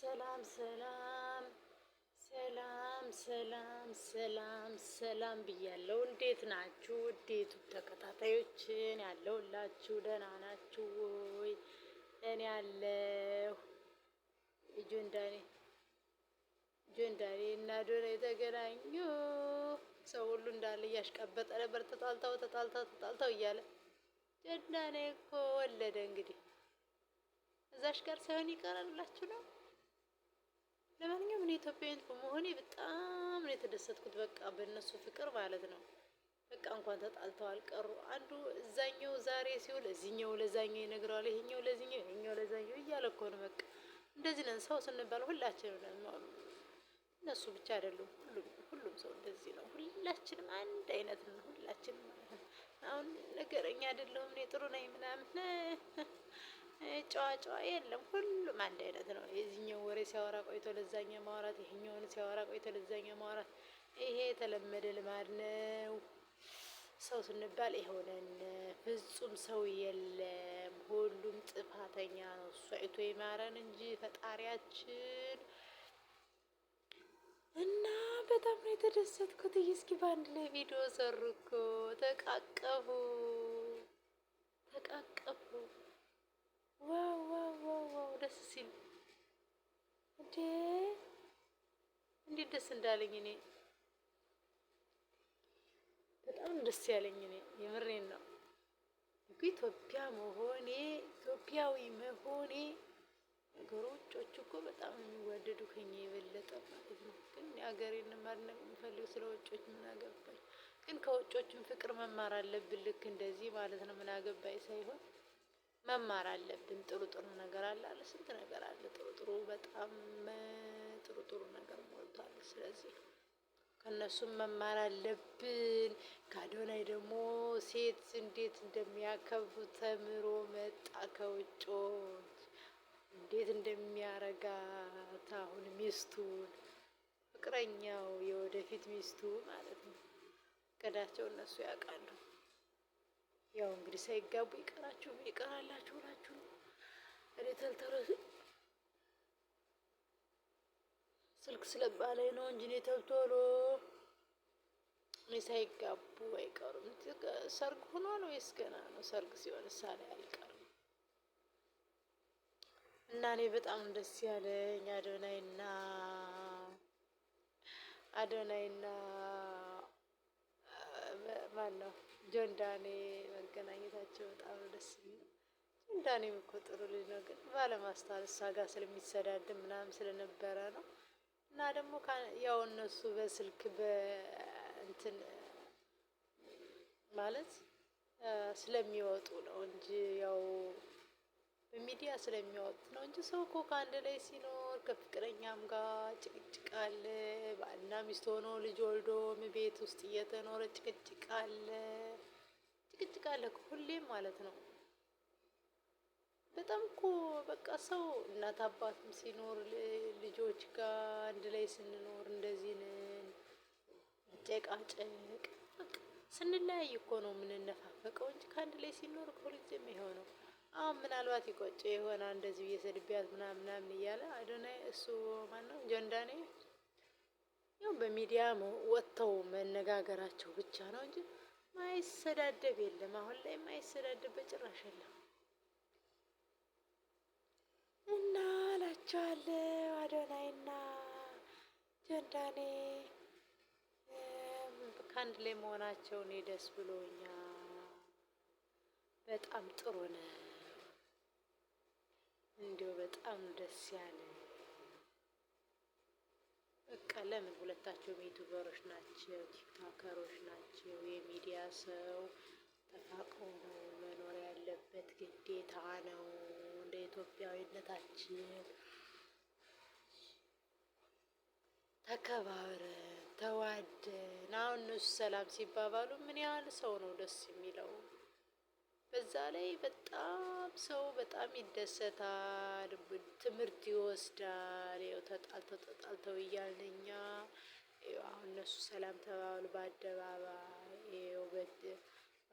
ሰላም ሰላም ሰላም ሰላም ሰላም ሰላም ብያለሁ። እንዴት ናችሁ? እንዴት ተከታታዮችን ያለሁላችሁ ደህና ናችሁ ወይ? እኔ ያለሁ ጆንዳኔ እና ዶና የተገናኙ ሰው ሁሉ እንዳለ እያሽቀበጠ ነበር። ተጣልተው እያለ ጆንዳኔ እኮ ወለደ። እንግዲህ እዛሽ ጋር ሳይሆን ይቀራላችሁ ነው። ለማንኛውም እኔ ኢትዮጵያዊት በመሆኔ በጣም ነው የተደሰትኩት። በቃ በእነሱ ፍቅር ማለት ነው። በቃ እንኳን ተጣልተው አልቀሩ። አንዱ እዛኛው ዛሬ ሲውል እዚህኛው ለዛኛው ይነግረዋል። ይሄኛው ለዚህኛው ይሄኛው ለዛኛው እያለ እኮ ነው። በቃ እንደዚህ ነን ሰው ስንባል ሁላችንም ነን። እነሱ ብቻ አይደሉም። ሁሉም ሰው እንደዚህ ነው። ሁላችንም አንድ አይነት ነው። ሁላችንም ማለት ነው። አሁን ነገረኛ አይደለሁም እኔ ጥሩ ነኝ ምናምን ጨዋ የለም። ሁሉም አንድ አይነት ነው። የዚህኛው ወሬ ሲያወራ ቆይቶ ለዛኛው ማውራት፣ ይሄኛውን ሲያወራ ቆይቶ ለዛኛው ማውራት፣ ይሄ የተለመደ ልማድ ነው። ሰው ስንባል ይሆነን ፍጹም ሰው የለም። ሁሉም ጥፋተኛ ነው። እሱ አይቶ ይማረን እንጂ ፈጣሪያችን እና በጣም ነው የተደሰትኩት። እስኪ በአንድ ላይ ቪዲዮ ሰሩ እኮ ተቃቀፉ። ዋው ደስ ሲል እንዴ! እንዴት ደስ እንዳለኝ እኔ በጣም ደስ ያለኝ እኔ የምሬን ነው። ኢትዮጵያዊ መሆኔ ነገሩ ውጮቹ እኮ በጣም የሚዋደዱ ከኛ የበለጠ ማለት ነው። ግን የሀገሬን ማድነቅ የምፈልግ ስለ ውጮች ምን አገባኝ። ግን ከውጮቹም ፍቅር መማር አለብን። ልክ እንደዚህ ማለት ነው። ምን አገባኝ ሳይሆን መማር አለብን። ጥሩ ነገር አለ ስንት ነገር አለ። ጥሩ በጣም ጥሩ ነገር ሞልቷል። ስለዚህ ከእነሱም መማር አለብን። ከአዶናይ ደግሞ ሴት እንዴት እንደሚያከብሩ ተምሮ መጣ። ከውጮች እንዴት እንደሚያረጋት አሁን ሚስቱን ፍቅረኛው የወደፊት ሚስቱ ማለት ነው። እቅዳቸው እነሱ ያውቃሉ። ያው እንግዲህ ሳይጋቡ ይቀራላችሁ ናችሁ። እኔ ተልተረሱ ስልክ ስለባለኝ ነው እንጂ እኔ ተልቶሎ እኔ ሳይጋቡ አይቀሩም። ሰርግ ሆኗል ወይስ ገና ነው? ሰርግ ሲሆን ሳለ አይቀርም። እና እኔ በጣም ደስ ያለኝ አዶናይና ማነው ጆንዳኔ መገናኘታቸው በጣም ደስ የሚለው። ጆንዳኔም እኮ ጥሩ ልጅ ነው፣ ግን ባለማስተዋል እሷ ጋር ስለሚሰዳድብ ምናምን ስለነበረ ነው። እና ደግሞ ያው እነሱ በስልክ በእንትን ማለት ስለሚወጡ ነው እንጂ ያው በሚዲያ ስለሚያወጡት ነው እንጂ ሰው እኮ ከአንድ ላይ ሲኖር ከፍቅረኛም ጋር ጭቅጭቅ አለ። ባልና ሚስት ሆኖ ልጅ ወልዶ ቤት ውስጥ እየተኖረ ጭቅጭቅ አለ ሁሌም ማለት ነው። በጣም እኮ በቃ ሰው እናት አባትም ሲኖር ልጆች ጋር አንድ ላይ ስንኖር እንደዚህ ነን። ጨቃጨቅ በቃ ስንለያይ እኮ ነው የምንነፋፈቀው እንጂ ከአንድ ላይ ሲኖር ሁልጊዜም ይኸው ነው። አሁን ምናልባት ይቆጨ የሆነ እንደዚህ ብዬ ሰድቢያት ምናምን እያለ አዶናይ እሱ ማነው ጆንዳኔ ያው በሚዲያ ወጥተው መነጋገራቸው ብቻ ነው እንጂ ማይሰዳደብ የለም። አሁን ላይ ማይሰዳደብ በጭራሽ የለም። እና እላቸዋለሁ አዶናይና ጆንዳኔ ከአንድ ላይ መሆናቸው እኔ ደስ ብሎኛል። በጣም ጥሩ ነው። እንዲሁ በጣም ደስ ያለ በቃ ለምን ሁለታቸውም ዩቱበሮች ናቸው፣ ቲክቶከሮች ናቸው። የሚዲያ ሰው ተፋቅሮ ነው መኖር ያለበት፣ ግዴታ ነው። እንደ ኢትዮጵያዊነታችን ተከባብረን ተዋደን አሁን እነሱ ሰላም ሲባባሉ ምን ያህል ሰው ነው ደስ የሚለው። በዛ ላይ በጣም ሰው በጣም ይደሰታል፣ ትምህርት ይወስዳል። ያው ተጣልተው እያልን እኛ አሁን እነሱ ሰላም ተባብለው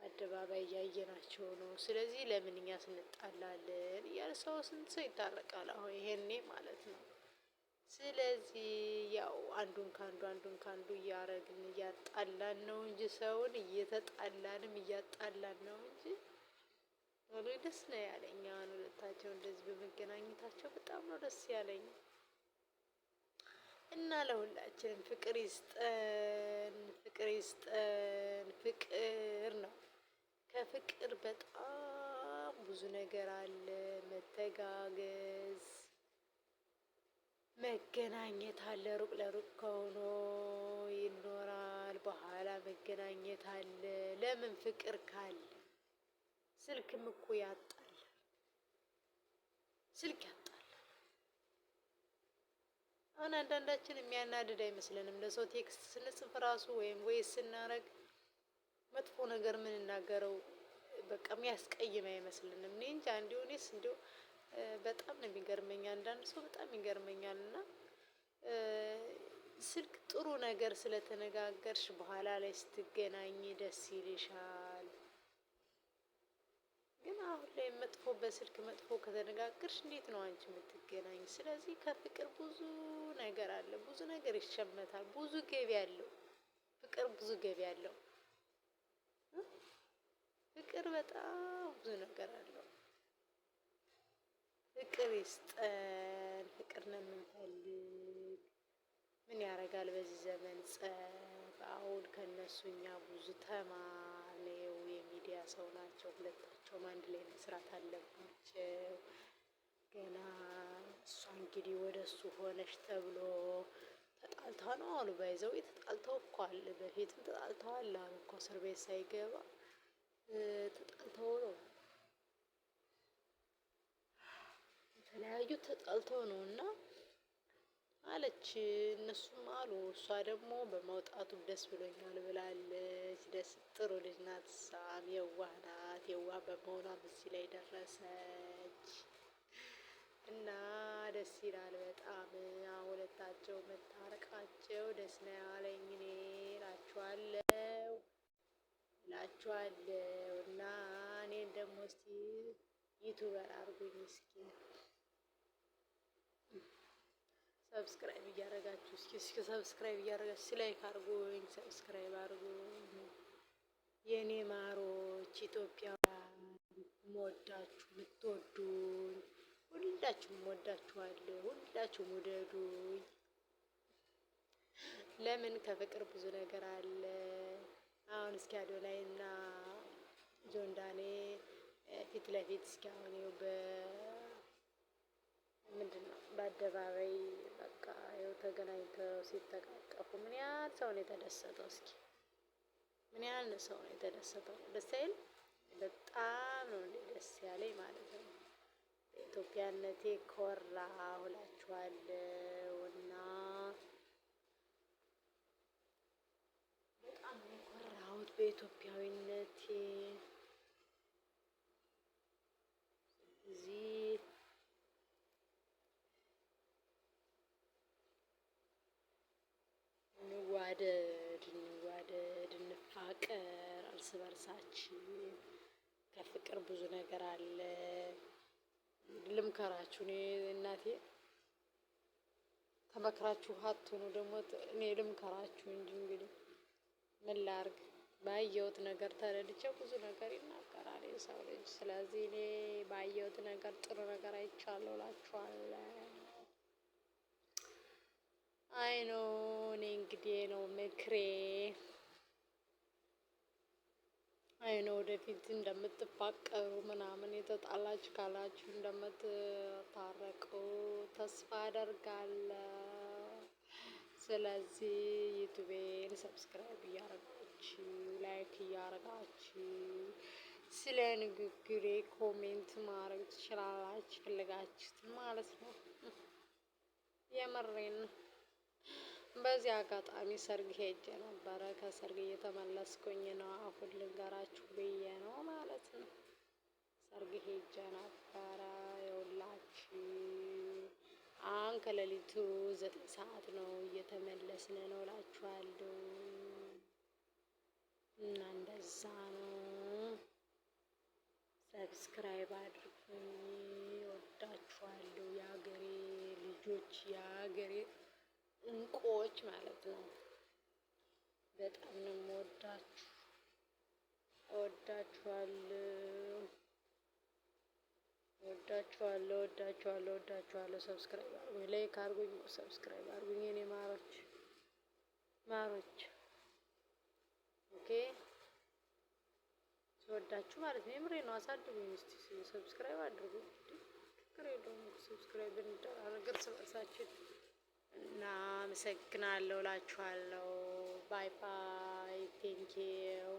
በአደባባይ እያየናቸው ነው። ስለዚህ ለምን እኛ እንጣላለን እያለ ስንት ሰው ይታረቃል። አሁን ይሄኔ ማለት ነው ስለዚህ ያው አንዱን ካንዱ እያረግን እያጣላን ነው እንጂ ሰውን እየተጣላንም እያጣላን ነው እንጂ ወላሂ ደስ ነው ያለኝ። አሁን ሁለታቸው እንደዚህ በመገናኘታቸው በጣም ነው ደስ ያለኝ። እና ለሁላችንም ፍቅር ይስጠን፣ ፍቅር ይስጠን። ፍቅር ነው። ከፍቅር በጣም ብዙ ነገር አለ። መተጋገዝ፣ መገናኘት አለ። ሩቅ ለሩቅ ከሆኖ ይኖራል። በኋላ መገናኘት አለ። ለምን? ፍቅር ካለ። ስልክም እኮ ያጣላል። ስልክ ያጣላል። አሁን አንዳንዳችን የሚያናድድ አይመስለንም። ለሰው ቴክስት ስንጽፍ ራሱ ወይም ቮይስ ስናረግ መጥፎ ነገር የምንናገረው በቃ የሚያስቀይም አይመስልንም። እኔ እንጃ እንዲሁ እኔስ እንዲሁ በጣም ነው የሚገርመኝ። አንዳንድ ሰው በጣም ይገርመኛል። እና ስልክ ጥሩ ነገር ስለተነጋገርሽ በኋላ ላይ ስትገናኝ ደስ ይልሻል። ግን አሁን ላይ መጥፎ በስልክ መጥፎ ከተነጋገርሽ እንዴት ነው አንቺ የምትገናኝ? ስለዚህ ከፍቅር ብዙ ነገር አለ፣ ብዙ ነገር ይሸመታል፣ ብዙ ገቢ አለው። ፍቅር ብዙ ገቢ አለው። ፍቅር በጣም ብዙ ነገር አለው። ፍቅር ይስጠን። ፍቅር ነው የምንፈልግ። ምን ያደርጋል በዚህ ዘመን ጸብ። አሁን ከነሱ እኛ ብዙ ተማርነው። የሚዲያ ሰው ናቸው ሁለታቸውም፣ አንድ ላይ መስራት አለባቸው። ገና እሷ እንግዲህ ወደ እሱ ሆነች ተብሎ ተጣልታ ነው አሉ። ባይዘው ተጣልተው እኮ አለ። በፊትም ተጣልተዋል አሉ እኮ እስር ቤት ሳይገባ ተጣልተው ነው የተለያዩ ተጣልተው ነው። እና አለች እነሱም አሉ። እሷ ደግሞ በመውጣቱ ደስ ብሎኛል ብላለች። ደስ ጥሩ ልጅ ናት። እሷም የዋህ ናት። የዋህ በመሆኗም እዚህ ላይ ደረሰች። እና ደስ ይላል በጣም ሁለታቸው መታረቃቸው ደስ ነው ያለኝ። እኔ እላችኋለሁ። እና እኔን ደግሞ እስቲ ዩቱበር አርጉኝ እስኪ ሰብስክራይብ እያደረጋችሁ እስኪ ሰብስክራይብ እያደረጋችሁ ላይክ አርጉኝ፣ ሰብስክራይብ አርጉኝ። የኔ ማሮች ኢትዮጵያውያን ምወዳችሁ ምትወዱኝ ሁላችሁም ወዳችኋለሁ። ሁላችሁም ውደዱኝ። ለምን? ከፍቅር ብዙ ነገር አለ። አሁን እስኪ አዶናይ እና ጆን ዳኔ ፊት ለፊት እስኪ አሁን ይኸው ምንድነው በአደባባይ በቃ ይኸው ተገናኝተው ሲተቃቀፉ ምን ያህል ሰው ነው የተደሰተው? እስኪ ምን ያህል ሰው ነው የተደሰተው? ደስ አይል? በጣም ነው እንዴ ደስ ያለኝ ማለት ነው። በኢትዮጵያነቴ ኮራሁ እላችኋለሁ። እና በጣም ነው የኮራሁት በኢትዮጵያዊነቴ። እዚህ እንዋደድ፣ እንፋቀር እርስ በርሳችን። ከፍቅር ብዙ ነገር አለ። ልምከራችሁ፣ እኔ እናቴ ተመክራችሁ አትሆኑ ደግሞ እኔ ልምከራችሁ እንጂ እንግዲህ ምን ላርግ። ባየሁት ነገር ተረድቼ ብዙ ነገር ይናገራል የሰው ልጅ። ስለዚህ እኔ ባየሁት ነገር ጥሩ ነገር አይቻለሁ እላችኋለሁ። አይ ነው እኔ እንግዲህ ነው ምክሬ። አይ ነው ወደፊት እንደምትፋቀሩ ምናምን የተጣላችሁ ካላችሁ እንደምትታረቁ ተስፋ አደርጋለሁ። ስለዚህ ዩቱቤን ሰብስክራይብ እያረጋችሁ ላይክ እያረጋችሁ ስለ ንግግሬ ኮሜንት ማድረግ ትችላላችሁ ፈለጋችሁትን ማለት ነው። የምሬን ነው። በዚህ አጋጣሚ ሰርግ ሄጄ ነበረ። ከሰርግ እየተመለስኩኝ ነው። አሁን ልንገራችሁ ብዬ ነው ማለት ነው። ሰርግ ሄጄ ነበረ። ይኸውላችሁ አሁን ከሌሊቱ 9 ሰዓት ነው። እየተመለስን ነው እላችኋለሁ። እና እንደዛ ነው። ሰብስክራይብ አድርጉኝ። ወዳችኋለሁ የሀገሬ ልጆች። ልጆች የሀገሬ እንቁዎች ማለት ነው። በጣም ነው የምወዳችሁ። እወዳችኋለሁ። እወዳችኋለሁ። ሰብስክራይብ አድርጉኝ፣ ላይክ አድርጉኝ፣ ሰብስክራይብ አድርጉኝ የኔ ማሮች ማሮች። ኦኬ ስወዳችሁ ማለት ነው። የምሬ ነው። አሳድጉኝ እስቲ ሰብስክራይብ አድርጉኝ። ችግር የለውም ሰብስክራይብ እንደራረግ እርስ በርሳችን እና አመሰግናለሁ እላችኋለሁ። ባይ ባይ ቴንኪው